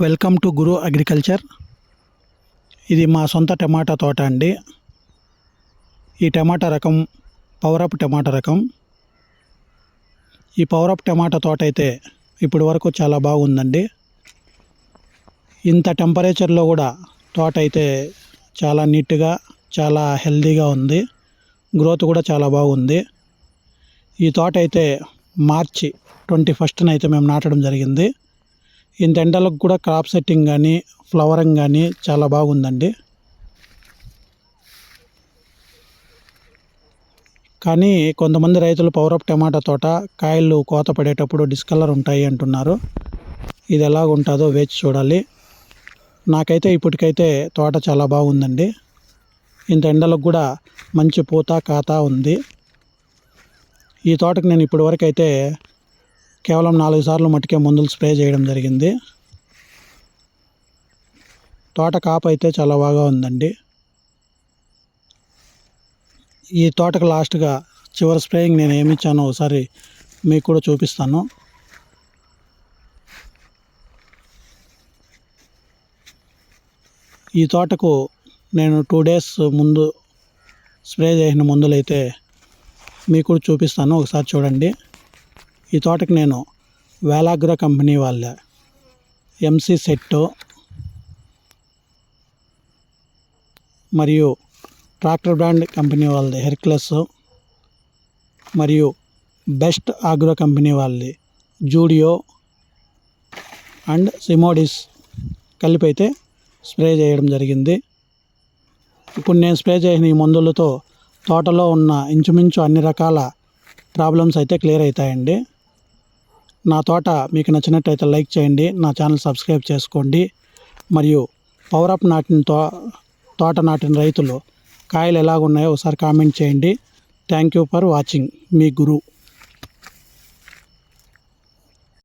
Welcome to Guru agriculture. ఇది మా సొంత టమాటా తోట అండి. ఈ టమాటా రకం పవరప్ టమాటా రకం. ఈ పవరప్ టమాటా తోట అయితే ఇప్పటి వరకు చాలా బాగుందండి. ఇంత టెంపరేచర్లో కూడా తోట అయితే చాలా నీట్గా చాలా హెల్తీగా ఉంది. గ్రోత్ కూడా చాలా బాగుంది. ఈ తోట అయితే మార్చి 21న అయితే మేము నాటడం జరిగింది. ఇంత ఎండలకు కూడా క్రాప్ సెట్టింగ్ కానీ ఫ్లవరింగ్ కానీ చాలా బాగుందండి. కానీ కొంతమంది రైతులు పవరప్ టమాటా తోట కాయలు కోత పడేటప్పుడు డిస్కలర్ ఉంటాయి అంటున్నారు. ఇది ఎలాగ ఉంటుందో వేచి చూడాలి. నాకైతే ఇప్పటికైతే తోట చాలా బాగుందండి. ఇంత ఎండలకు కూడా మంచి పూత కాత ఉంది. ఈ తోటకు నేను ఇప్పటి వరకు అయితే కేవలం 4 సార్లు మట్టుకే మందులు స్ప్రే చేయడం జరిగింది. తోట కాపు అయితే చాలా బాగా ఉందండి. ఈ తోటకు లాస్ట్గా చివరి స్ప్రేయింగ్ నేను ఏమి ఇచ్చానో ఒకసారి మీకు కూడా చూపిస్తాను. ఈ తోటకు నేను 2 డేస్ ముందు స్ప్రే చేసిన మందులు అయితే మీకు కూడా చూపిస్తాను, ఒకసారి చూడండి. ఈ తోటకి నేను వేలాగ్రో కంపెనీ వాళ్ళ ఎంసీ సెట్ మరియు ట్రాక్టర్ బ్రాండ్ కంపెనీ వాళ్ళది హెర్క్యులస్ మరియు బెస్ట్ ఆగ్రో కంపెనీ వాళ్ళది జూడియో అండ్ సిమోడిస్ కలిపి అయితే స్ప్రే చేయడం జరిగింది. ఇప్పుడు నేను స్ప్రే చేసిన ఈ మందులతో తోటలో ఉన్న ఇంచుమించు అన్ని రకాల ప్రాబ్లమ్స్ అయితే క్లియర్ అవుతాయండి. నా తోట మీకు నచ్చినట్టయితే లైక్ చేయండి, నా ఛానల్ సబ్స్క్రైబ్ చేసుకోండి. మరియు పవరప్ నాటిన తోట నాటిన రైతులు కాయలు ఎలాగున్నాయో ఒకసారి కామెంట్ చేయండి. Thank you for watching. Me Guru.